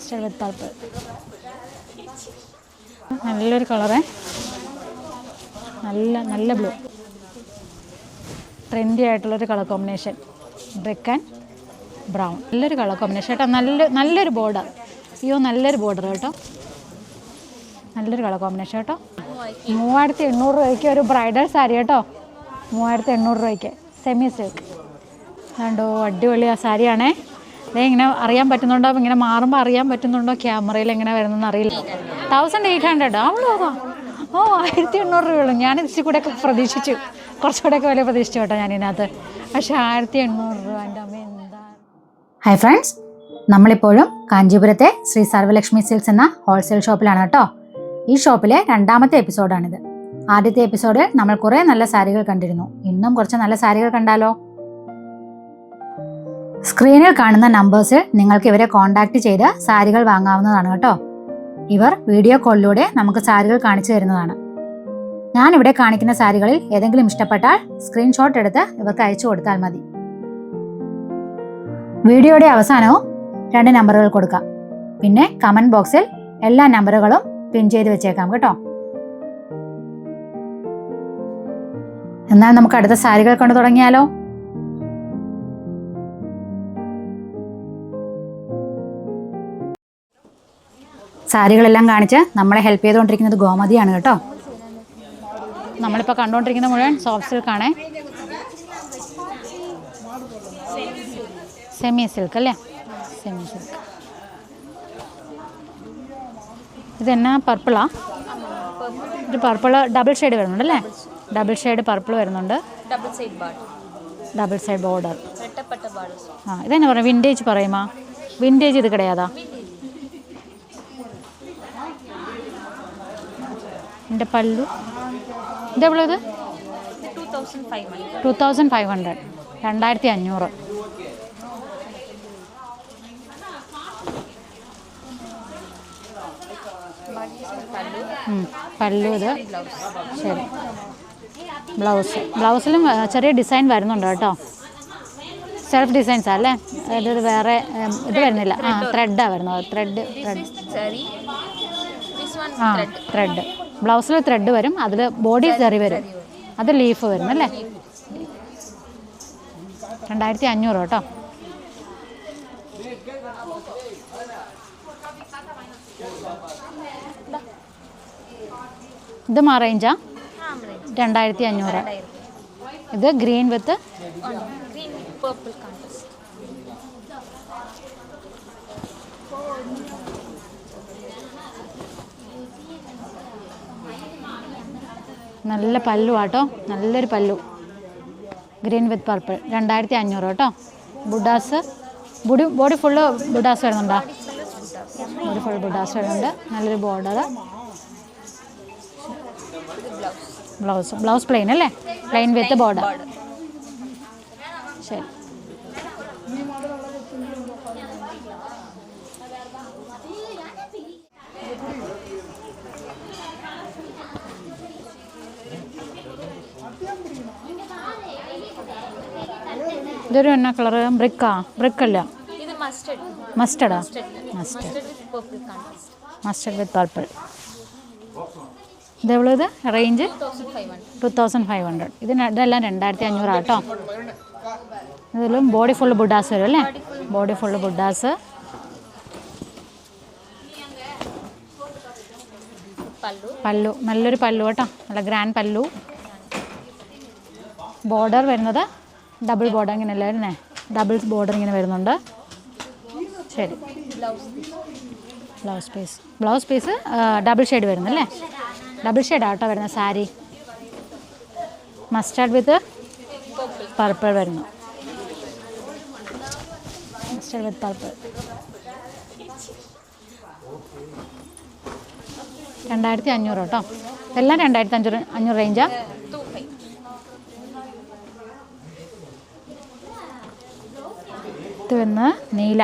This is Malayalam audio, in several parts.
Mustard with purple. നല്ലൊരു കളറേ, നല്ല ബ്ലൂ. ട്രെൻഡി ആയിട്ടുള്ളൊരു colour combination, brick and brown. നല്ലൊരു കളർ കോമ്പിനേഷൻ കേട്ടോ. നല്ലൊരു ബോർഡർ. അയ്യോ, നല്ലൊരു ബോർഡർ കേട്ടോ. നല്ലൊരു കളർ കോമ്പിനേഷൻ കേട്ടോ. 3800 രൂപയ്ക്ക് ഒരു ബ്രൈഡൽ സാരി കേട്ടോ. 3800 രൂപയ്ക്ക് സെമി സിൽക്ക്. കണ്ടോ, അടിപൊളി ആ സാരിയാണേ. അതേ ഇങ്ങനെ അറിയാൻ പറ്റുന്നുണ്ടോ, ഇങ്ങനെ മാറുമ്പോൾ അറിയാൻ പറ്റുന്നുണ്ടോ ക്യാമറയിൽ എങ്ങനെ വരുന്നതെന്ന് അറിയില്ല. 1800 അവളോ. ഓ, 1800 രൂപയുള്ളൂ. ഞാൻ ഇച്ചിരി കൂടെയൊക്കെ പ്രതീക്ഷിച്ചു, കുറച്ചുകൂടെയൊക്കെ വില പ്രതീക്ഷിച്ചു കേട്ടോ ഞാനിതിനകത്ത്. പക്ഷേ 1800 രൂപ എൻ്റെ അമ്മ എന്താ. ഹായ് ഫ്രണ്ട്സ്, നമ്മളിപ്പോഴും കാഞ്ചീപുരത്തെ ശ്രീ സർവലക്ഷ്മി സിൽക്സ് എന്ന ഹോൾസെയിൽ ഷോപ്പിലാണ് കേട്ടോ. ഈ ഷോപ്പിലെ 2ാമത്തെ എപ്പിസോഡാണിത്. ആദ്യത്തെ എപ്പിസോഡിൽ നമ്മൾ കുറേ നല്ല സാരികൾ കണ്ടിരുന്നു. ഇന്നും കുറച്ച് നല്ല സാരികൾ കണ്ടാലോ. സ്ക്രീനിൽ കാണുന്ന നമ്പേഴ്സിൽ നിങ്ങൾക്ക് ഇവരെ കോൺടാക്റ്റ് ചെയ്ത് സാരികൾ വാങ്ങാവുന്നതാണ് കേട്ടോ. ഇവർ വീഡിയോ കോളിലൂടെ നമുക്ക് സാരികൾ കാണിച്ചു തരുന്നതാണ്. ഞാനിവിടെ കാണിക്കുന്ന സാരികളിൽ ഏതെങ്കിലും ഇഷ്ടപ്പെട്ടാൽ സ്ക്രീൻഷോട്ട് എടുത്ത് ഇവർക്ക് അയച്ചു കൊടുത്താൽ മതി. വീഡിയോയുടെ അവസാനവും 2 നമ്പറുകൾ കൊടുക്കാം. പിന്നെ കമന്റ് ബോക്സിൽ എല്ലാ നമ്പറുകളും പിൻ ചെയ്ത് വെച്ചേക്കാം കേട്ടോ. എന്നാൽ നമുക്ക് അടുത്ത സാരികൾ കൊണ്ട് തുടങ്ങിയാലോ. സാരികളെല്ലാം കാണിച്ച് നമ്മളെ ഹെൽപ്പ് ചെയ്തുകൊണ്ടിരിക്കുന്നത് ഗോമതിയാണ് കേട്ടോ. നമ്മളിപ്പോൾ കണ്ടുകൊണ്ടിരിക്കുന്ന മുഴുവൻ സോഫ്റ്റ് സിൽക്കാണേ. സെമി സിൽക്ക് അല്ലേ, സെമി സിൽക്ക്. ഇതെന്നാ പർപ്പിളാ? ഇത് പർപ്പിള് ഡബിൾ ഷെയ്ഡ് വരുന്നുണ്ടല്ലേ. ഡബിൾ ഷെയ്ഡ് പർപ്പിൾ വരുന്നുണ്ട്. Double side border. ആ, ഇതെന്നാ പറയുക, വിൻറ്റേജ് പറയുമാ? വിൻറ്റേജ് ഇത് കിടയാതാ? എൻ്റെ പല്ലു ഇതെവിടെ? ഇത് 2500. 2500. പല്ലു ഇത്. ശരി. ബ്ലൗസിലും ചെറിയ ഡിസൈൻ വരുന്നുണ്ട് കേട്ടോ. സെൽഫ് ഡിസൈൻസാ അല്ലേ? അതൊരു വേറെ ഇത് വരുന്നില്ല. ആ, ത്രെഡാണ് വരുന്നത്. ത്രെഡ്. ആ, ത്രെഡ്. ബ്ലൗസിൽ ത്രെഡ് വരും, അതിൽ ബോഡി ചെറി വരും, അത് ലീഫ് വരും അല്ലേ. 2500 കേട്ടോ. ഇത് റേഞ്ചാ 2500. ഇത് ഗ്രീൻ വിത്ത് നല്ല പല്ലു ആട്ടോ. നല്ലൊരു പല്ലു. ഗ്രീൻ വിത്ത് പർപ്പിൾ. 2500 കേട്ടോ. ബുഡാസ് ബോഡി ഫുള്ള് ബുഡാസ് വരുന്നുണ്ടോ? ബോഡി ഫുൾ ബുഡാസ് വരുന്നുണ്ട്. നല്ലൊരു ബോർഡർ. ബ്ലൗസ് പ്ലെയിൻ അല്ലേ? Plain with border. ശരി. ഇതൊരു എന്നാ കളറ്? ബ്രിക്കല്ല, മസ്റ്റർഡാ? Mustard with purple. ഇതെവളത് റേഞ്ച് 2500. ഇതെല്ലാം 2500 ആട്ടോ. ഇതിലും ബോഡി ഫുള്ള് ബുഡാസ് വരും അല്ലേ? ബോഡി ഫുള്ള് ബുഡാസ്. പല്ലു നല്ലൊരു പല്ലു കേട്ടോ. നല്ല ഗ്രാൻഡ് പല്ലു. ബോർഡർ വരുന്നത് ഡബിൾ ബോർഡർ ഇങ്ങനെയല്ല വരുന്നേ. ഡബിൾ ബോർഡർ ഇങ്ങനെ വരുന്നുണ്ട്. ശരി. ബ്ലൗസ് പീസ് ഡബിൾ ഷെയ്ഡ് വരുന്നല്ലേ. ഡബിൾ ഷെയ്ഡ് ആട്ടോ വരുന്ന സാരി. മസ്റ്റാർഡ് വിത്ത് പർപ്പിൾ വരുന്നു. Mustard with purple. 2500 കേട്ടോ. എല്ലാം 2500 റേഞ്ചാ. ഇത് വന്ന് നീല.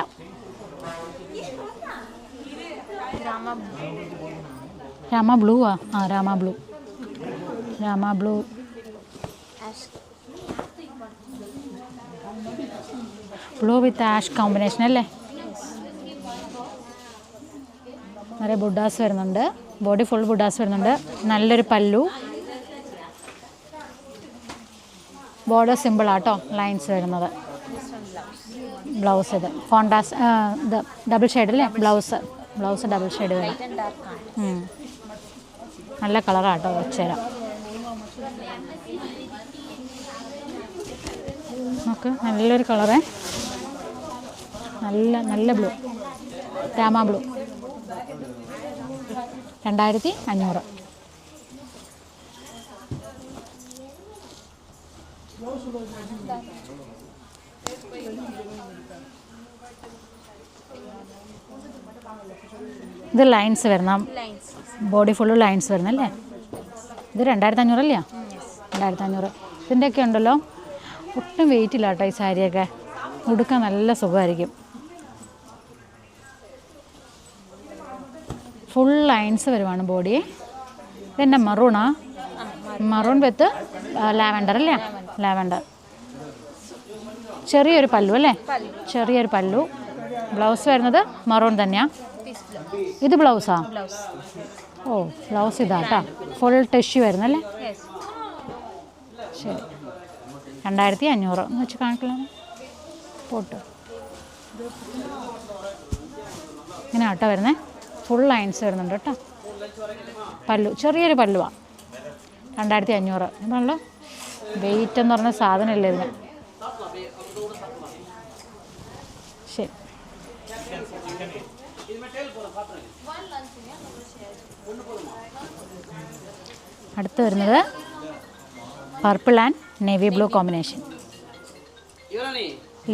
രാമ ബ്ലൂ. ആ, Rama blue. Blue with ash combination അല്ലേ. നിറയെ ബുഡാസ് വരുന്നുണ്ട്. ബോഡി ഫുൾ ബുഡാസ് വരുന്നുണ്ട്. നല്ലൊരു പല്ലു. ബോർഡർ സിമ്പിളാട്ടോ, ലൈൻസ് വരുന്നത്. ബ്ലൗസ് ഇത് കോൺട്രാസ്റ്റ്, ഇത് ഡബിൾ ഷെയ്ഡ് അല്ലേ ബ്ലൗസ് ഡബിൾ ഷെയ്ഡ് വരും. നല്ല കളറാട്ടോ, വെച്ചുതരാം. നമുക്ക് നല്ലൊരു കളറേ, നല്ല ബ്ലൂ, രാമ ബ്ലൂ. 2500. ഇത് ലൈൻസ് വരണം, ബോഡി ഫുള്ള് ലൈൻസ് വരുന്നല്ലേ. ഇത് 2500 അല്ലേ? 2500. ഇതിൻ്റെയൊക്കെ ഉണ്ടല്ലോ, ഒട്ടും വെയിറ്റ് ഇല്ല കേട്ടോ ഈ സാരിയൊക്കെ. ഉടുക്കാൻ നല്ല സുഖമായിരിക്കും. ഫുൾ ലൈൻസ് വരുവാണ് ബോഡി. ഇതെന്നെ മറൂണാ? മറൂൺ വിത്ത് ലാവൻഡർ അല്ലേ? ലാവൻഡർ. ചെറിയൊരു പല്ലു അല്ലേ? ചെറിയൊരു പല്ലു. ബ്ലൗസ് വരുന്നത് മറൂൺ തന്നെയാണ്. ഇത് ബ്ലൗസാ? ഓ, ബ്ലൗസ് ഇതാട്ടാ. ഫുൾ ടിഷ്യൂ വരുന്നല്ലേ? ശരി. 2500 എന്ന് വെച്ച് കാണിക്കണം. പോട്ട് ഇങ്ങനെ ആട്ടോ വരുന്നത്. ഫുൾ ലൈൻസ് വരുന്നുണ്ട് കേട്ടോ. പല്ലു ചെറിയൊരു പല്ലുവാണ്. 2500. ഇതാണല്ലോ വെയിറ്റ് എന്ന് പറഞ്ഞ സാധനമല്ലേ ഇതിന്. ശരി. അടുത്ത് വരുന്നത് purple and navy blue combination.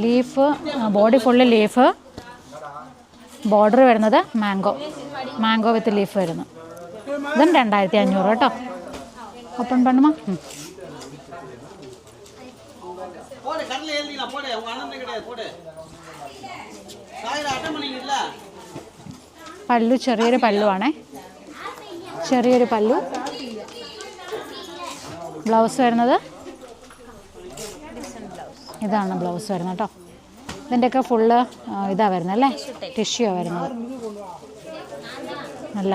Leaf, body full leaf. Border വരുന്നത് മാംഗോ വിത്ത് ലീഫ് വരുന്നു. ഇതും 2500 കേട്ടോ. ഓപ്പൺ പണ്ണുമോ? പല്ലു ചെറിയൊരു പല്ലുവാണേ, ചെറിയൊരു പല്ലു. ബ്ലൗസ് വരുന്നത് ഇതാണ് ബ്ലൗസ് വരുന്നത് കേട്ടോ. ഇതിൻ്റെയൊക്കെ ഫുള്ള് ഇതാണ് വരുന്നത് അല്ലേ? ടിഷ്യൂ വരുന്നത്. നല്ല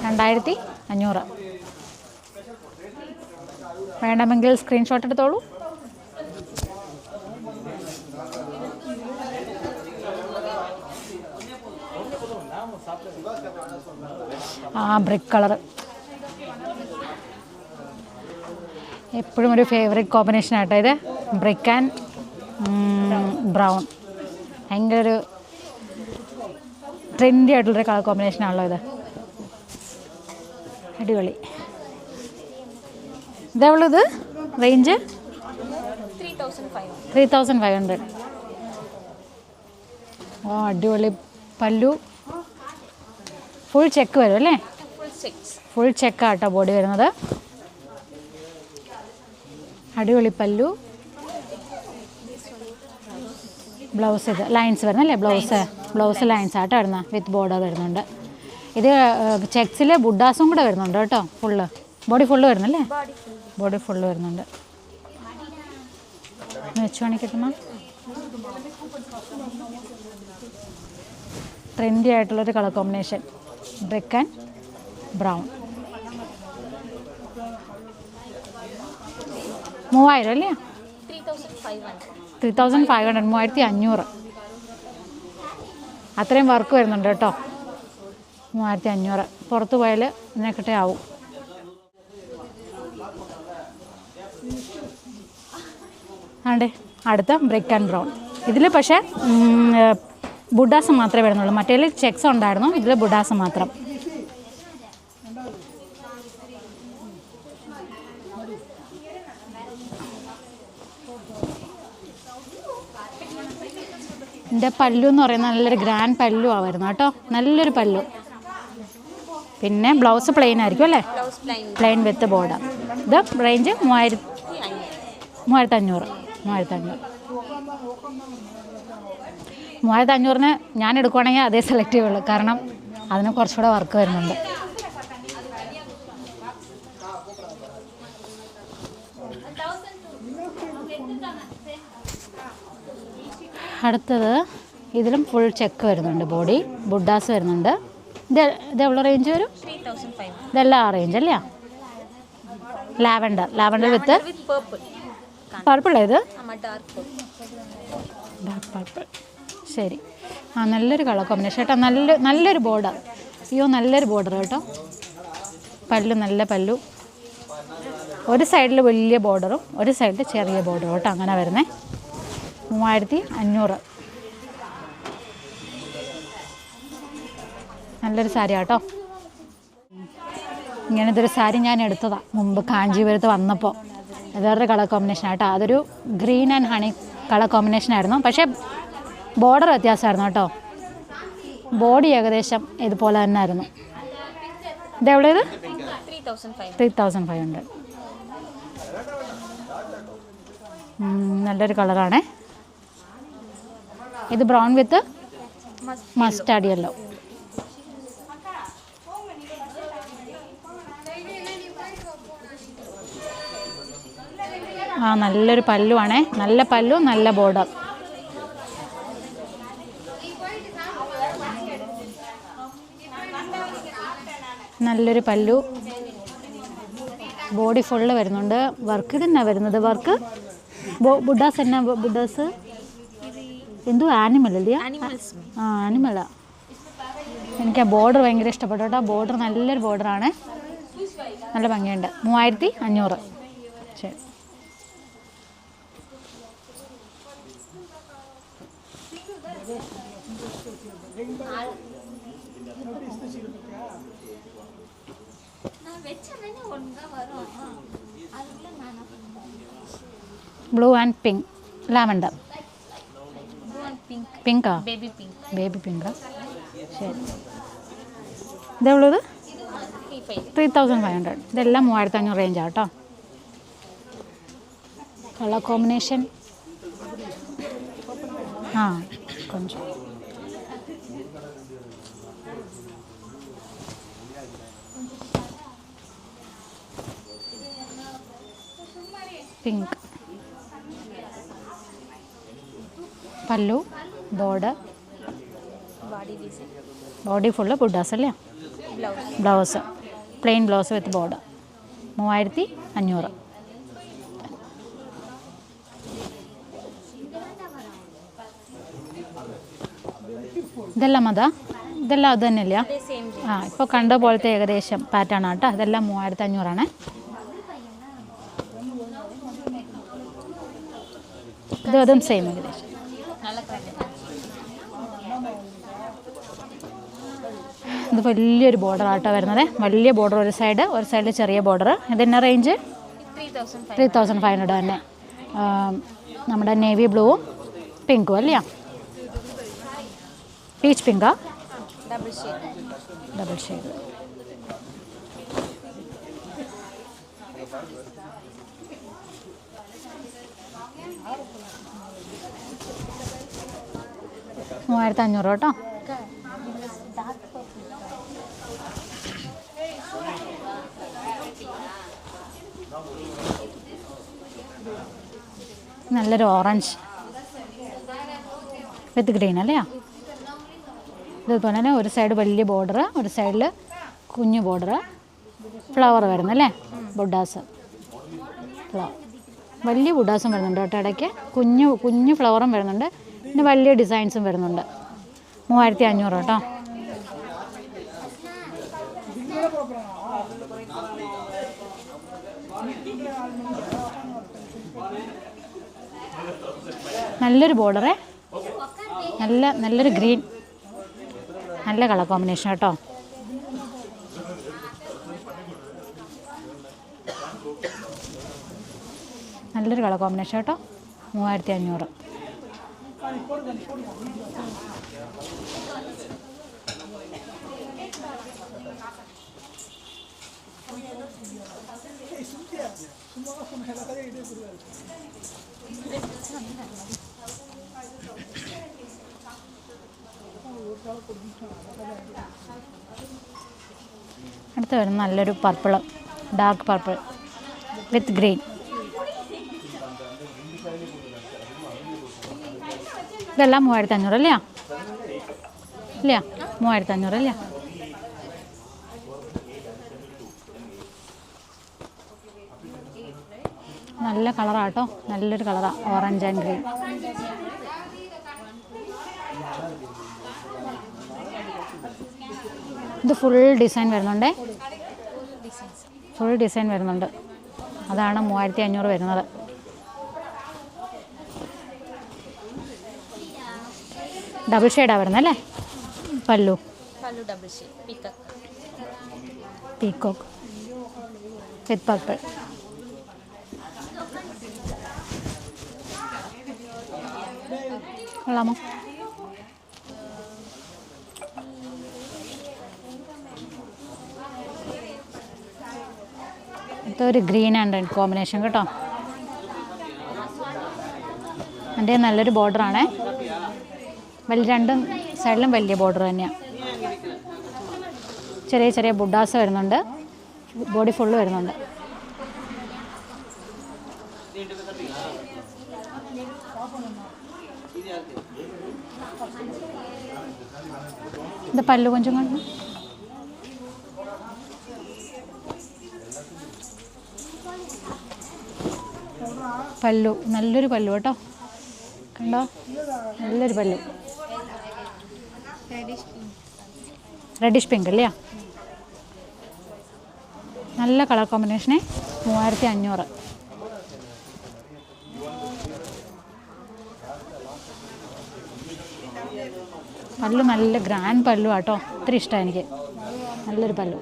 2500. വേണമെങ്കിൽ സ്ക്രീൻഷോട്ട് എടുത്തോളൂ. ബ്രിക്ക് കളർ എപ്പോഴും ഒരു ഫേവറേറ്റ് കോമ്പിനേഷൻ ആട്ടോ ഇത്. ബ്രിക്ക് ആൻഡ് ബ്രൗൺ ഭയങ്കര ഒരു ട്രെൻഡി ആയിട്ടുള്ളൊരു കളർ കോമ്പിനേഷൻ ആണല്ലോ ഇത്. അടിപൊളി. ഇതെവളത് റേഞ്ച്? 3500. ഓ, അടിപൊളി പല്ലു. ഫുൾ ചെക്ക് വരും അല്ലേ? ഫുൾ ചെക്കാട്ടോ ബോഡി വരുന്നത്. അടിപൊളി പല്ലു. ബ്ലൗസ് ഇത് ലൈൻസ് വരുന്നല്ലേ? ബ്ലൗസ് ലൈൻസ് ആട്ടോ വരുന്നത്. വിത്ത് ബോർഡർ വരുന്നുണ്ട്. ഇത് ചെക്സിൽ ബുഡാസും കൂടെ വരുന്നുണ്ട് കേട്ടോ. ഫുള്ള് ബോഡി ഫുള്ള് വരുന്നല്ലേ? ബോഡി ഫുള്ള് വരുന്നുണ്ട്. വെച്ച് കാണിക്കട്ടുമോ? ട്രെൻഡി ആയിട്ടുള്ളൊരു colour combination. Brick and brown. 3000 അല്ലേ? 3500. 3500. അത്രയും വർക്ക് വരുന്നുണ്ട് കേട്ടോ. 3500. പുറത്ത് പോയാൽ ഇതിനെക്കിട്ടേ ആവും. ആണ്ടേ അടുത്ത ബ്രിക്ക് ആൻഡ് ബ്രൗൺ. ഇതിൽ പക്ഷേ ബുഡാസ് മാത്രമേ വരുന്നുള്ളൂ. മറ്റേതിൽ ചെക്സ് ഉണ്ടായിരുന്നു, ഇതിൽ ബുഡാസ് മാത്രം. എൻ്റെ പല്ലു എന്ന് പറയുന്നത് നല്ലൊരു ഗ്രാൻഡ് പല്ലുവാണ് വരുന്നത് കേട്ടോ. നല്ലൊരു പല്ലു. പിന്നെ ബ്ലൗസ് പ്ലെയിൻ ആയിരിക്കും അല്ലേ? Plain with border. ഇത് റേഞ്ച് 3500. 3500 ഞാൻ എടുക്കുവാണെങ്കിൽ അതേ സെലക്ട് ചെയ്യുള്ളൂ. കാരണം അതിന് കുറച്ചുകൂടെ വർക്ക് വരുന്നുണ്ട്. അടുത്തത് ഇതിലും ഫുൾ ചെക്ക് വരുന്നുണ്ട്. ബോഡി ബുഡാസ് വരുന്നുണ്ട്. ഇത് എവിടെ റേഞ്ച് വരും? ഇതെല്ലാം ആ റേഞ്ച് അല്ലേ? ലാവൻഡർ വിത്ത് പർപ്പിൾ. ഇത് ഡാർക്ക് പർപ്പിൾ. ശരി. നല്ലൊരു കളർ കോമ്പിനേഷൻ കേട്ടോ. നല്ലൊരു ബോർഡർ. നല്ലൊരു ബോർഡർ കേട്ടോ. പല്ലു നല്ല പല്ലു. ഒരു സൈഡിൽ വലിയ ബോർഡറും ഒരു സൈഡിൽ ചെറിയ ബോർഡറും കേട്ടോ. അങ്ങനെ വരുന്നേ. 3500. നല്ലൊരു സാരി കേട്ടോ. ഇങ്ങനത്തെ ഒരു സാരി ഞാൻ എടുത്തതാണ് മുമ്പ് കാഞ്ചീപുരത്ത് വന്നപ്പോൾ. വേറൊരു കളർ കോമ്പിനേഷൻ ആട്ടോ. അതൊരു green and honey colour combination ആയിരുന്നു. പക്ഷേ ബോർഡർ വ്യത്യാസമായിരുന്നു കേട്ടോ. ബോഡി ഏകദേശം ഇതുപോലെ തന്നെ ആയിരുന്നു. ഇതെവിടെ? ഇത് 3500. നല്ലൊരു കളറാണ്. ഇത് ബ്രൗൺ വിത്ത് മസ്റ്റാർഡ് യെല്ലോ. നല്ലൊരു പല്ലുവാണേ. നല്ല പല്ലു, നല്ല ബോർഡർ. നല്ലൊരു പല്ലു. ബോഡി ഫുള്ള് വരുന്നുണ്ട്. വർക്ക് തന്നെ വരുന്നത്. വർക്ക് ബുഡാസ് എന്നാ? ബുഡാസ് എന്തോ ആനിമൽ അല്ലേ? ആനിമലാ. എനിക്ക് ആ ബോർഡർ ഭയങ്കര ഇഷ്ടപ്പെട്ടു കേട്ടോ. ബോർഡർ നല്ലൊരു ബോർഡറാണ്. നല്ല ഭംഗിയുണ്ട്. 3500. ശരി. Blue and pink. ലാവൻഡർ. പിങ്കാ? ബേബി പിങ്കാ. ശരി. ഇതെവുള്ളത് 3500. ഇതെല്ലാം 3500 റേഞ്ചാണ് കേട്ടോ. കളർ കോമ്പിനേഷൻ కొంచెం పింక్. పళ్ళు బోర్డర్ బాడీ ఫుల్ బుడ్డాస్ అല്ലേ? Blouse plain blouse with border. 3500. ഇതെല്ലാം ഇതെല്ലാം അത് തന്നെയല്ല? ഇപ്പോൾ കണ്ട പോലത്തെ ഏകദേശം പാറ്റേൺ ആട്ടോ. ഇതെല്ലാം 3500. അതും സെയിം ഏകദേശം. ഇത് വലിയൊരു ബോർഡർ ആട്ടോ വരുന്നത്. വലിയ ബോർഡർ ഒരു സൈഡിൽ ചെറിയ ബോർഡർ. ഇതിൻ്റെ റേഞ്ച് 3500 തന്നെ. നമ്മുടെ നേവി ബ്ലൂവും പിങ്കും അല്ലേ? പീച്ച് പിങ്കാ? Double shade. $3500 കേട്ടോ. നല്ലൊരു ഓറഞ്ച് വിത്ത് ഗ്രീൻ അല്ലേ? ഇതുപോലെ തന്നെ ഒരു സൈഡ് വലിയ ബോർഡർ, ഒരു സൈഡിൽ കുഞ്ഞു ബോർഡർ. ഫ്ലവർ വരുന്നല്ലേ? ബുഡാസ് ഫ്ലവർ. വലിയ ബുഡാസും വരുന്നുണ്ട് കേട്ടോ. ഇടയ്ക്ക് കുഞ്ഞു ഫ്ലവറും വരുന്നുണ്ട്. പിന്നെ വലിയ ഡിസൈൻസും വരുന്നുണ്ട്. 3500 കേട്ടോ. നല്ലൊരു ബോർഡറേ. നല്ലൊരു ഗ്രീൻ. നല്ല കളർ കോമ്പിനേഷൻ കേട്ടോ. നല്ലൊരു കളർ കോമ്പിനേഷൻ കേട്ടോ. 3500. അടുത്ത് വരുന്ന നല്ലൊരു പർപ്പിൾ, ഡാർക്ക് പർപ്പിൾ വിത്ത് ഗ്രീൻ. ഇതെല്ലാം 3500 അല്ലേ? ഇല്ല 3500 അല്ലേ? നല്ല കളറാട്ടോ, നല്ലൊരു കളറാണ്, ഓറഞ്ച് ആൻഡ് ഗ്രീൻ. ഇത് ഫുൾ ഡിസൈൻ വരുന്നുണ്ട്, ഫുൾ ഡിസൈൻ വരുന്നുണ്ട്. അതാണ് 3500 വരുന്നത്. ഡബിൾ ഷെയ്ഡാണ് വരുന്നല്ലേ പല്ലു? ഡബിൾ ഷെയ്ഡ് പീക്കോക്ക് വിത്ത് പർപ്പിൾ. കൊള്ളാമോ? ഇതൊരു ഗ്രീൻ ആൻഡ് റെഡ് കോമ്പിനേഷൻ കേട്ടോ. എൻ്റെ നല്ലൊരു ബോർഡറാണേ, രണ്ടും സൈഡിലും വലിയ ബോർഡർ തന്നെയാണ്. ചെറിയ ചെറിയ ബുഡാസ് വരുന്നുണ്ട്, ബോഡി ഫുള്ള് വരുന്നുണ്ട്. ഇത് പല്ലു കൊഞ്ചും കണ്ടു. പല്ലു നല്ലൊരു പല്ലു കേട്ടോ, കണ്ടോ? നല്ലൊരു പല്ലു, റെഡിഷ് പിങ്ക് അല്ലേ? നല്ല കളർ കോമ്പിനേഷനെ 3500. പല്ലു നല്ല ഗ്രാൻഡ് പല്ലു ആട്ടോ, ഒത്തിരി ഇഷ്ടമാണ് എനിക്ക്. നല്ലൊരു പല്ലു.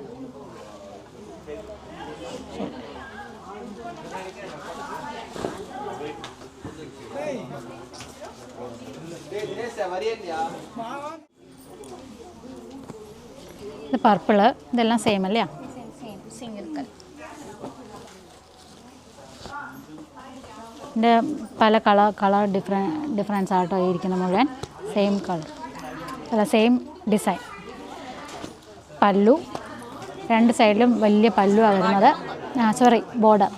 ഇത് പർപ്പിള്, ഇതെല്ലാം സെയിം അല്ലേ? Single colour. ഇതിൻ്റെ പല കളർ ഡിഫറൻസ് ആട്ടോ ഇരിക്കുന്ന മുഴുവൻ. സെയിം കളർ അല്ല, സെയിം ഡിസൈൻ. പല്ലു രണ്ട് സൈഡിലും വലിയ പല്ലുവാണ് വരുന്നത്. ബോർഡർ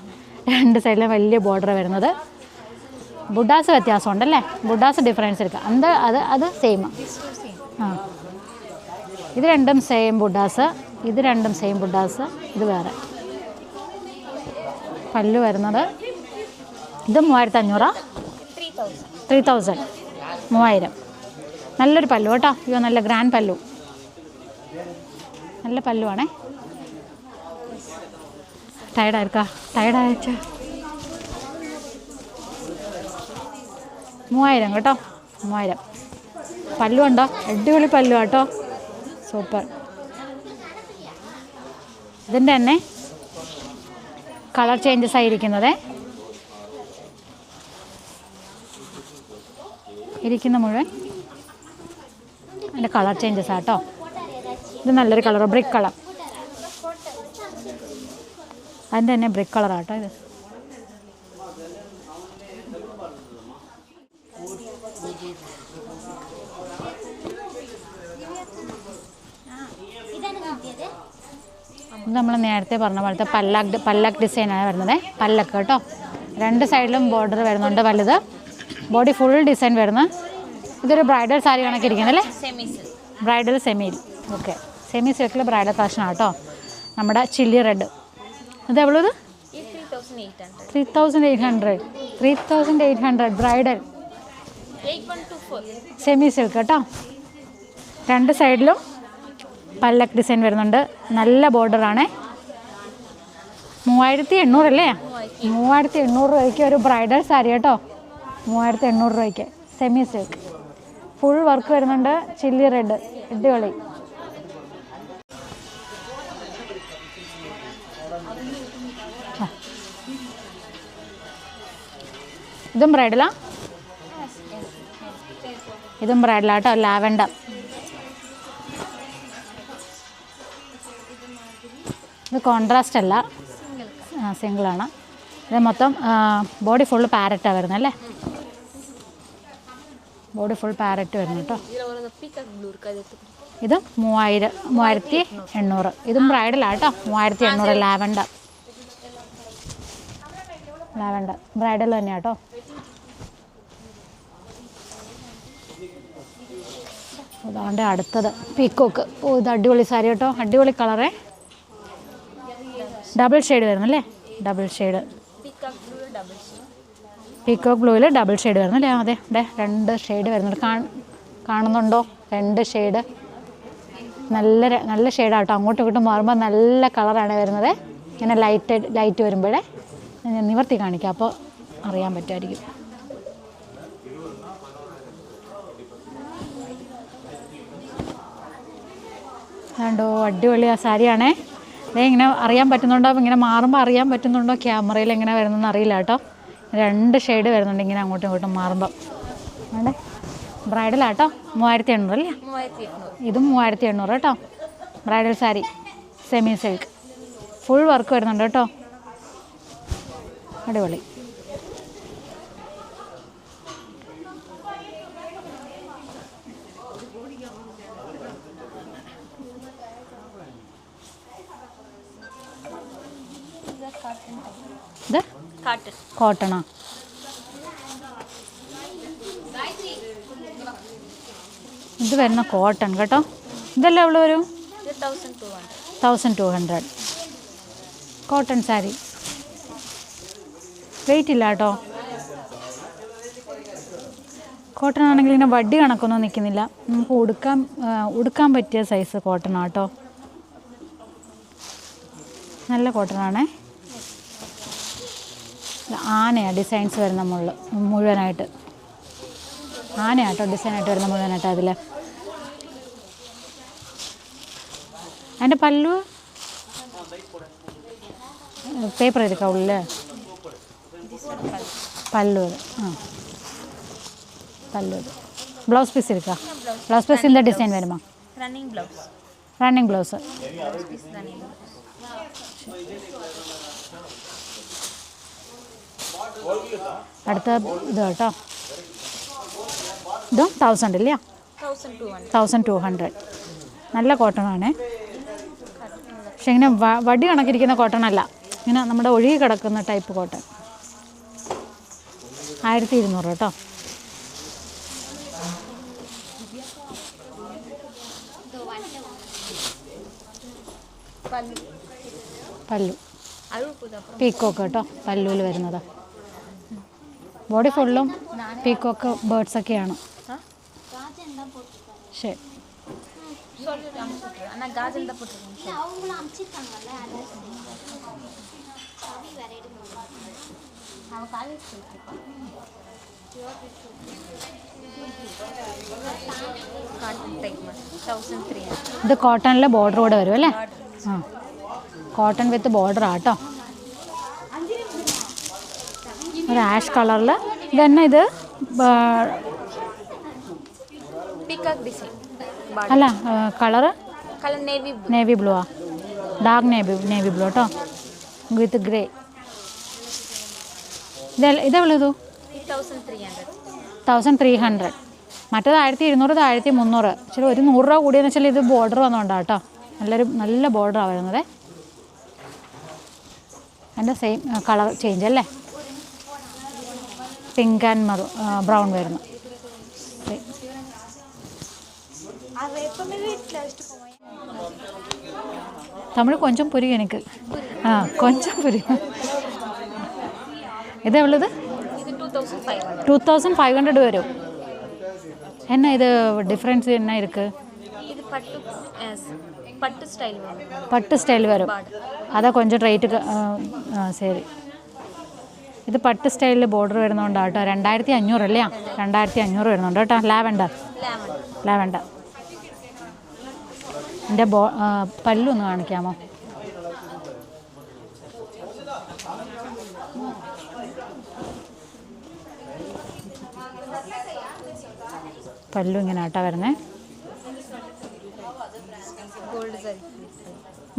രണ്ട് സൈഡിലും വലിയ ബോർഡർ വരുന്നത്. ബുഡാസ് വ്യത്യാസമുണ്ടല്ലേ? ബുഡാസ് ഡിഫറൻസ് എടുക്കുക. അത് സെയിമാണ്. ഇത് രണ്ടും സെയിം ബുഡാസ്, ഇത് രണ്ടും സെയിം ബുഡാസ്, ഇത് വേറെ. പല്ലു വരുന്നത് ഇത് 3500, 3000, 3000. നല്ലൊരു പല്ലു കേട്ടോ. അയ്യോ നല്ല ഗ്രാൻഡ് പല്ലു, നല്ല പല്ലുവാണേ. ടയർഡായിരിക്കാ? ടയർഡായച്ച 3000 കേട്ടോ, 3000. പല്ലു ഉണ്ടോ? അടിപൊളി പല്ലു കേട്ടോ, സൂപ്പർ. ഇതിൻ്റെ തന്നെ കളർ ചേഞ്ചസ് ആയിരിക്കുന്നത്. ഇരിക്കുന്ന മുഴുവൻ അതിൻ്റെ കളർ ചേഞ്ചസ് ആട്ടോ. ഇത് നല്ലൊരു കളർ, ബ്രിക്ക് കളർ. അതിൻ്റെ തന്നെ ബ്രിക്ക് കളറാട്ടോ ഇത്. ഇത് നമ്മൾ നേരത്തെ പറഞ്ഞ പോലത്തെ പല്ലക്ക് ഡിസൈനാണ് വരുന്നത്. പല്ലക്ക് കേട്ടോ, രണ്ട് സൈഡിലും ബോർഡർ വരുന്നുണ്ട് വലുത്. ബോഡി ഫുൾ ഡിസൈൻ വരുന്നത്. ഇതൊരു ബ്രൈഡൽ സാരി കണക്ക് ഇരിക്കുന്നല്ലേ? ബ്രൈഡൽ സെമിയിൽ. ഓക്കെ, സെമി സിൽക്കിൽ ബ്രൈഡൽ കളക്ഷൻ ആട്ടോ. നമ്മുടെ ചില്ലി റെഡ്. ഇത് എவ்வளவு? 3800. 3800 ബ്രൈഡൽ സെമി സിൽക്ക് കേട്ടോ. രണ്ട് സൈഡിലും പല്ലക്ക് ഡിസൈൻ വരുന്നുണ്ട്. നല്ല ബോർഡറാണ്. 3800 അല്ലേ? 3800 രൂപയ്ക്ക് ഒരു ബ്രൈഡൽ സാരി കേട്ടോ. 3800 രൂപയ്ക്ക് സെമി സിൽക്ക് ഫുൾ വർക്ക് വരുന്നുണ്ട്. ചില്ലി റെഡ്, അടിപൊളി. ഇതും ബ്രൈഡലാ? ഇതും ബ്രൈഡലാട്ടോ, ലാവൻഡർ. ഇത് കോൺട്രാസ്റ്റ് അല്ല, സിംഗിളാണ്. ഇത് മൊത്തം ബോഡി ഫുള്ള് പാരറ്റാണ് വരുന്നത് അല്ലേ? ബോഡി ഫുൾ പാരറ്റ് വരുന്നു കേട്ടോ. ഇത് 3800. ഇതും ബ്രൈഡലാണ് കേട്ടോ. 3800 ലാവൻഡർ. ബ്രൈഡൽ തന്നെയാണ് കേട്ടോ. അതാണ്ട് അടുത്തത് പീക്കോക്ക്. ഓ ഇത് അടിപൊളി സാരി കേട്ടോ, അടിപൊളി കളറേ. ഡബിൾ ഷെയ്ഡ് വരുന്നല്ലേ, ഡബിൾ ഷെയ്ഡ്. പീക്കോക്ക് ബ്ലൂവിൽ ഡബിൾ ഷെയ്ഡ് വരുന്നല്ലേ. അതെ അതെ, 2 ഷെയ്ഡ് വരുന്നുണ്ട്. കാണുന്നുണ്ടോ? 2 ഷെയ്ഡ്. നല്ല ഷെയ്ഡാട്ടോ. അങ്ങോട്ടും ഇങ്ങോട്ടും മാറുമ്പോൾ നല്ല കളറാണ് വരുന്നത്. ഇങ്ങനെ ലൈറ്റ് വരുമ്പോഴേ ഞാൻ നിവർത്തി കാണിക്കാം, അപ്പോൾ അറിയാൻ പറ്റുമായിരിക്കും. അതുകൊണ്ടോ അടിപൊളി ആ സാരിയാണേ. അതേ ഇങ്ങനെ അറിയാൻ പറ്റുന്നുണ്ടോ, ഇങ്ങനെ മാറുമ്പോൾ അറിയാൻ പറ്റുന്നുണ്ടോ ക്യാമറയിൽ എങ്ങനെ വരുന്നതെന്ന് അറിയില്ല കേട്ടോ. 2 ഷെയ്ഡ് വരുന്നുണ്ട് ഇങ്ങനെ അങ്ങോട്ടും ഇങ്ങോട്ടും മാറുമ്പം. വേണ്ടേ ബ്രൈഡലാട്ടോ. 3800 അല്ലേ? ഇതും 3800 കേട്ടോ. Bridal sari, semi silk, full work വരുന്നുണ്ട് കേട്ടോ. അടിപൊളി. ഇത് കോട്ടണോ? ഇത് വരുന്ന കോട്ടൺ കേട്ടോ. ഇതെല്ലാം എവിടെ വരും? 1200 കോട്ടൺ സാരി. വെയിറ്റ് ഇല്ല കേട്ടോ. കോട്ടൺ ആണെങ്കിൽ ഇങ്ങനെ വടി കണക്കൊന്നും നിൽക്കുന്നില്ല. നമുക്ക് ഉടുക്കാൻ പറ്റിയ സൈസ് കോട്ടൺ ആട്ടോ. നല്ല കോട്ടണാണേ. ആനയാണ് ഡിസൈൻസ് വരുന്ന മുഴുവനായിട്ട്. ആനയാട്ടോ ഡിസൈനായിട്ട് വരുന്ന മുഴുവനായിട്ട്. അതിൽ അതിൻ്റെ പല്ലു പേപ്പർ എടുക്കാം ഉള്ളിൽ പല്ലു. പല്ലു ബ്ലൗസ് പീസ് എടുക്കാം. ബ്ലൗസ് പീസ് இந்த ഡിസൈൻ വരുമോ? Running blouse. അടുത്ത ഇത് കേട്ടോ. ഇതും 1000 ഇല്ല, 1200. നല്ല കോട്ടണാണ്. പക്ഷെ ഇങ്ങനെ വടി കണക്കിരിക്കുന്ന കോട്ടൺ അല്ല, ഇങ്ങനെ നമ്മുടെ ഒഴുകി കിടക്കുന്ന ടൈപ്പ് കോട്ടൺ. 1200 കേട്ടോ. പല്ലു പീക്കോക്ക് കേട്ടോ. പല്ലുവിൽ വരുന്നത് ബോഡി ഫുള്ളും പീക്കോക്ക് ബേർഡ്സൊക്കെയാണ്. ശരി. ഇത് കോട്ടണിലെ ബോർഡർ കൂടെ വരും അല്ലേ? ആ, കോട്ടൺ വിത്ത് ബോർഡർ ആട്ടോ. ഒരു ആഷ് കളറിൽ. ഇതന്നെ ഇത് അല്ല, കളറ് നേവി ബ്ലൂ ആ, ഡാർക്ക് നേവി ബ്ലൂ കേട്ടോ, വിത്ത് ഗ്രേ. ഇതെവിടെ ഇത്? 1300. മറ്റേത് 1200, ഇത് 1300. പക്ഷേ ഒരു 100 രൂപ കൂടിയെന്ന് വെച്ചാൽ ഇത് ബോർഡർ വന്നുകൊണ്ടാണ് കേട്ടോ. നല്ല ബോർഡറാണ് വരുന്നത്. അതിൻ്റെ സെയിം കളർ ചേഞ്ച് അല്ലേ, പിങ്ക് ആൻഡ് ബ്രൗൺ വരുന്നു. തമിഴ് കൊഞ്ചം പുരിയും എനിക്ക്. ആ, കൊഞ്ചം പുരിയും. ഇതെവളത്? 2500 വരും. എന്നാ ഇത് ഡിഫറൻസ് എന്നാ ഇருக்கு? പട്ട് സ്റ്റൈൽ വരും. അതാ കൊഞ്ചം റേറ്റ്. ശരി. ഇത് പട്ട് സ്റ്റൈലിൽ ബോർഡർ വരുന്നതുകൊണ്ടാണ് കേട്ടോ. 2500 അല്ലേ? 2500 വരുന്നുണ്ട് കേട്ടോ. ലാവൻഡർ. എൻ്റെ പല്ലൊന്ന് കാണിക്കാമോ? പല്ലു ഇങ്ങനെ ആട്ടാ വരുന്നേ.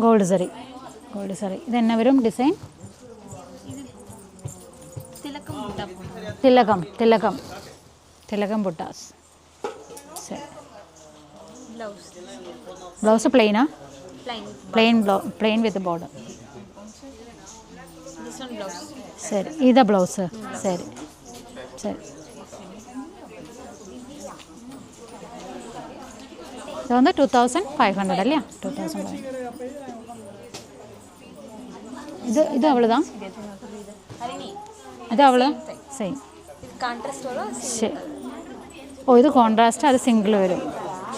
ഗോൾഡ് സറി. ഇതെന്നെ വരും ഡിസൈൻ? തിലകം ബുട്ടാസ്. ശരി. ബ്ലൗസ് പ്ലെയിനാ? Plain with border. ശരി. ഇതാ ബ്ലൗസ്. ശരി. ഇത് വന്ന് 2500 അല്ലേ? 2500. ഇത് അവളുതാ? ഇത് അവള് സെയിം. ശരി. ഓ ഇത് കോൺട്രാസ്റ്റ്, അത് സിംഗിൾ വരും.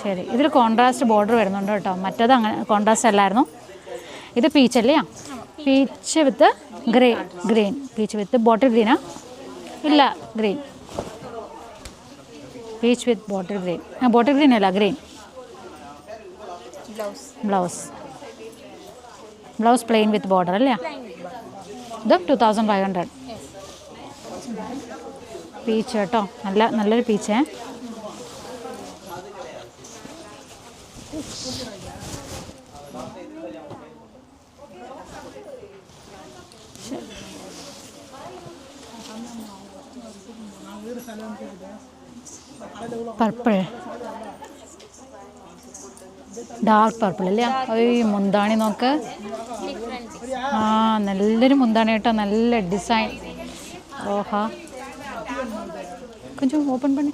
ശരി. ഇതിൽ കോൺട്രാസ്റ്റ് ബോർഡർ വരുന്നുണ്ട് കേട്ടോ. മറ്റേത് അങ്ങനെ കോൺട്രാസ്റ്റ് അല്ലായിരുന്നു. ഇത് പീച്ച് അല്ലേ? Peach with green. Peach with bottle ഗ്രീനാ? ഇല്ല, green. Peach with bottle green. Bottle green അല്ല, green. Blouse plain with border അല്ലേ? ഇത് 2500. പീച്ച് കേട്ടോ, നല്ലൊരു പീച്ചേ. പർപ്പിൾ, ഡാർക്ക് പർപ്പിൾ അല്ലേ? ഈ മുന്താണി നോക്ക്. നല്ലൊരു മുന്താണി കേട്ടോ, നല്ല ഡിസൈൻ. ഓഹാ, கொஞ்சம் ஓப்பன் பண்ணி.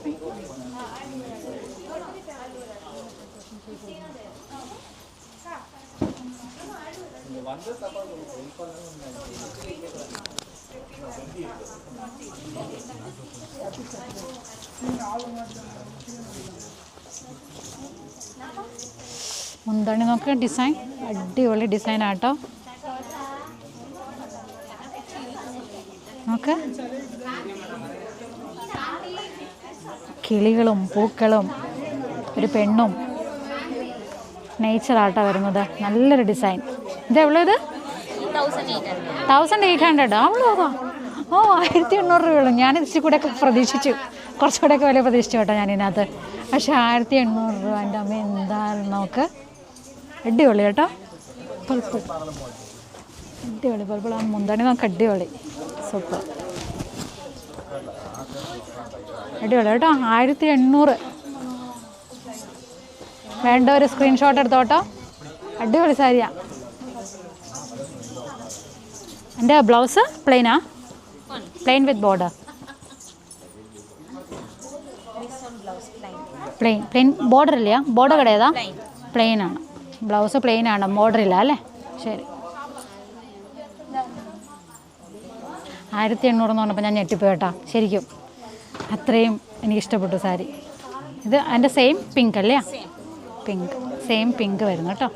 മുന്താണി നോക്കുക, ഡിസൈൻ അടിപൊളി ഡിസൈൻ ആട്ടോ. നോക്ക്, കിളികളും പൂക്കളും ഒരു പെണ്ണും നേച്ചറാട്ടോ വരുന്നത്. നല്ലൊരു ഡിസൈൻ. ഇതെവിടെ? ഇത് 1800. അവളോ? ഓ 1800 രൂപയുള്ളൂ. ഞാൻ ഇച്ചിരി കൂടെയൊക്കെ പ്രതീക്ഷിച്ചു, കുറച്ചുകൂടെയൊക്കെ വില പ്രതീക്ഷിച്ചു കേട്ടോ ഞാനിതിനകത്ത്. പക്ഷേ 1800 രൂപ. എൻ്റെ അമ്മ എന്തായാലും നോക്ക്, അടിപൊളി കേട്ടോ. പർപ്പിൾ, അടിപൊളി പർപ്പിൾ. ആ മുന്താണി നോക്ക്, അടിപൊളി, സൂപ്പർ, അടിപൊളി കേട്ടോ. 1800. വേണ്ട ഒരു സ്ക്രീൻഷോട്ട് എടുത്തോട്ടോ. അടിപൊളി സാരിയാ. എൻ്റെ ബ്ലൗസ് പ്ലെയിനാ? Plain with border. Plain border ഇല്ല? ബോർഡർ കടയേതാ? പ്ലെയിൻ ആണ്. ബ്ലൗസ് പ്ലെയിൻ ആണ്, ബോർഡർ ഇല്ല അല്ലേ? ശരി. 1800 എന്ന് പറഞ്ഞപ്പോൾ ഞാൻ ഞെട്ടിപ്പോയി കേട്ടോ, ശരിക്കും. അത്രയും എനിക്കിഷ്ടപ്പെട്ടു സാരി. ഇത് അതിൻ്റെ സെയിം പിങ്ക് അല്ലേ? പിങ്ക്, സെയിം പിങ്ക് വരുന്നു കേട്ടോ.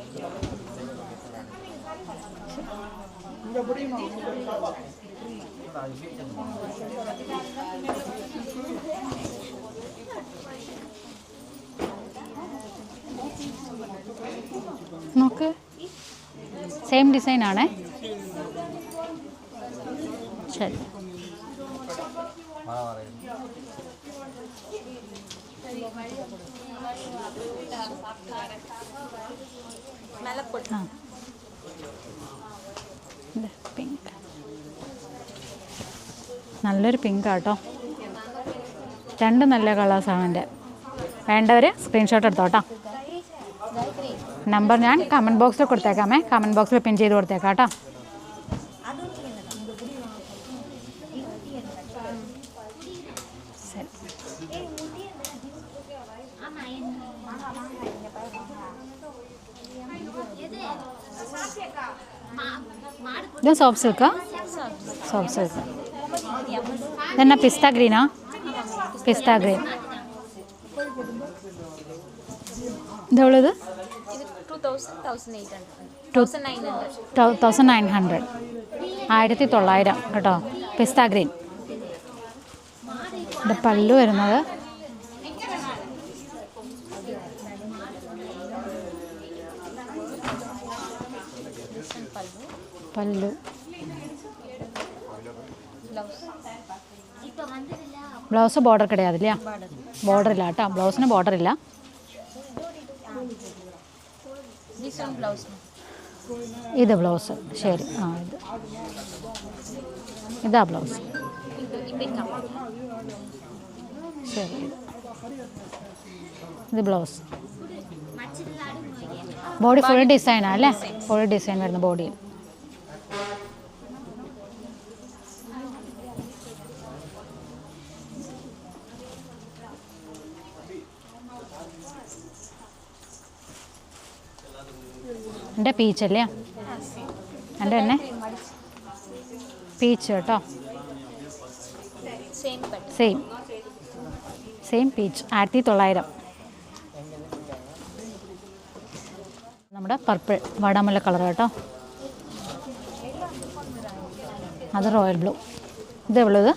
നോക്ക്, സെയിം ഡിസൈൻ ആണേ. ശരി. പിങ്ക്, നല്ലൊരു പിങ്ക് ആട്ടോ. രണ്ട് നല്ല കളേഴ്സാണ് എൻ്റെ. വേണ്ടവർ സ്ക്രീൻഷോട്ട് എടുത്തോട്ടോ. നമ്പർ ഞാൻ കമൻറ്റ് ബോക്സിൽ കൊടുത്തേക്കാമേ. കമൻറ്റ് ബോക്സിൽ പിൻ ചെയ്ത് കൊടുത്തേക്കാം കേട്ടോ. ശരി. ഇത് സോഫ്റ്റ് സിൽക്കാ? Soft silk. ഇതെന്നാ പിസ്ത ഗ്രീനാ? പിസ്ത ഗ്രീൻ. ഇതെവളത്? 1900. 1900 കേട്ടോ. പിസ്ത ഗ്രീൻ. ഇത് പല്ലു വരുന്നത്. പല്ലു, ബ്ലൗസ് ബോർഡർ കിടയാതില്ല? ബോർഡർ ഇല്ല കേട്ടോ, ബ്ലൗസിന് ബോർഡർ ഇല്ല. ഇത് ബ്ലൗസ്. ശരി. ഇതാ ബ്ലൗസ്. ശരി. ഇത് ബ്ലൗസ്. ബോഡി ഫുൾ ഡിസൈനാ അല്ലേ? ഫുൾ ഡിസൈൻ വരുന്ന ബോഡിയിൽ. എൻ്റെ പീച്ചല്ലേ? എൻ്റെ തന്നെ പീച്ച് കേട്ടോ. Same peach 1900. നമ്മുടെ പർപ്പിൾ വാടാമുല്ല കളർ കേട്ടോ. അത് റോയൽ ബ്ലൂ. ഇത് എவ்வளோ? ഇത്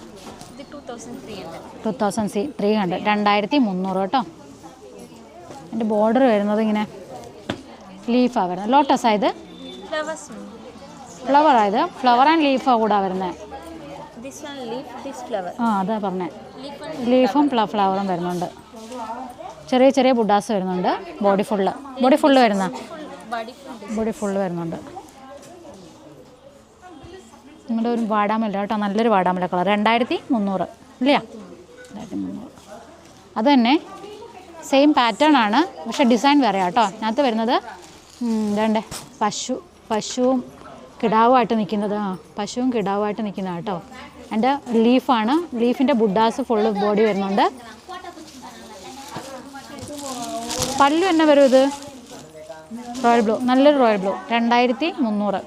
2300. 2300 കേട്ടോ. എൻ്റെ ബോർഡർ വരുന്നത് ഇങ്ങനെ ലീഫാണ് വരുന്നത്. ലോട്ടസ് ആയത് ഫ്ലവർ ആയത് ഫ്ലവർ ആൻഡ് ലീഫാണ് കൂടെ വരുന്നത്. ആ അതാ പറഞ്ഞത്. ലീഫും ഫ്ലവറും വരുന്നുണ്ട്. ചെറിയ ചെറിയ ബുഡാസ് വരുന്നുണ്ട്. ബോഡി ഫുള്ള് വരുന്നുണ്ട്. നിങ്ങളുടെ ഒരു വാടാമല്ല കേട്ടോ, നല്ലൊരു വാടാമല്ല കളർ. 2300 ഇല്ലയാ? 2300. അത് തന്നെ സെയിം പാറ്റേൺ ആണ്, പക്ഷേ ഡിസൈൻ വേറെ കേട്ടോ. അതിനകത്ത് വരുന്നത് ഇതേണ്ടേ പശുവും കിടാവുമായിട്ട് നിൽക്കുന്നത്. പശുവും കിടാവുമായിട്ട് നിൽക്കുന്ന കേട്ടോ. എൻ്റെ ലീഫാണ്. ലീഫിൻ്റെ ബുഡാസ് ഫുള്ള് ബോഡി വരുന്നുണ്ട്. പല്ലു തന്നെ വരും. ഇത് റോയൽ ബ്ലൂ, നല്ലൊരു റോയൽ ബ്ലൂ. 2300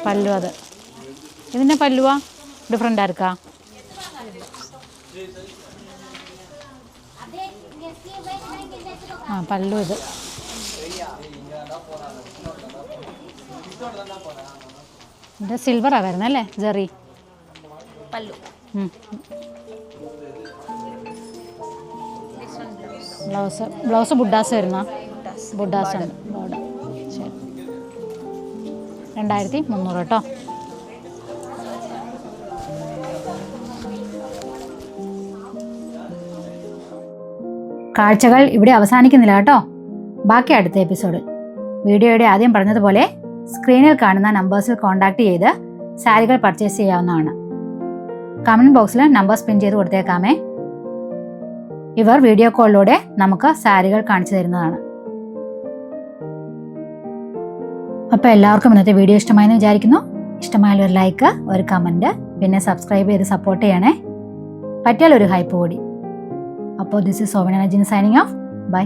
പല്ലു. അത് ഇതിൻ്റെ പല്ലുവാ ഡിഫറെൻ്റ് ആർക്കാ? പല്ലു ഇത്. ഇത് സിൽവറാണ് വരുന്നത് അല്ലേ? ജെറി പല്ലു. ബ്ലൗസ് ബുഡാസ് വരുന്ന ബുഡാസ് ഉണ്ട്. ബോർഡർ ശരി. 2300 കേട്ടോ. കാഴ്ചകൾ ഇവിടെ അവസാനിക്കുന്നില്ല കേട്ടോ. ബാക്കി അടുത്ത എപ്പിസോഡിൽ. വീഡിയോയുടെ ആദ്യം പറഞ്ഞതുപോലെ സ്ക്രീനിൽ കാണുന്ന നമ്പേഴ്സിൽ കോൺടാക്ട് ചെയ്ത് സാരികൾ പർച്ചേസ് ചെയ്യാവുന്നതാണ്. കമൻറ്റ് ബോക്സിൽ നമ്പേഴ്സ് പിൻ ചെയ്ത് കൊടുത്തേക്കാമേ. ഇവർ വീഡിയോ കോളിലൂടെ നമുക്ക് സാരികൾ കാണിച്ചു തരുന്നതാണ്. അപ്പോൾ എല്ലാവർക്കും ഇന്നത്തെ വീഡിയോ ഇഷ്ടമായെന്ന് വിചാരിക്കുന്നു. ഇഷ്ടമായാൽ ഒരു ലൈക്ക്, ഒരു കമൻറ്റ്, പിന്നെ സബ്സ്ക്രൈബ് ചെയ്ത് സപ്പോർട്ട് ചെയ്യണേ. പറ്റിയാൽ ഒരു ഹൈപ്പ് കൂടി. അപ്പോൾ ദിസ് ഈസ് സോവന നജീൻ സൈനിങ് ഓഫ്. ബൈ.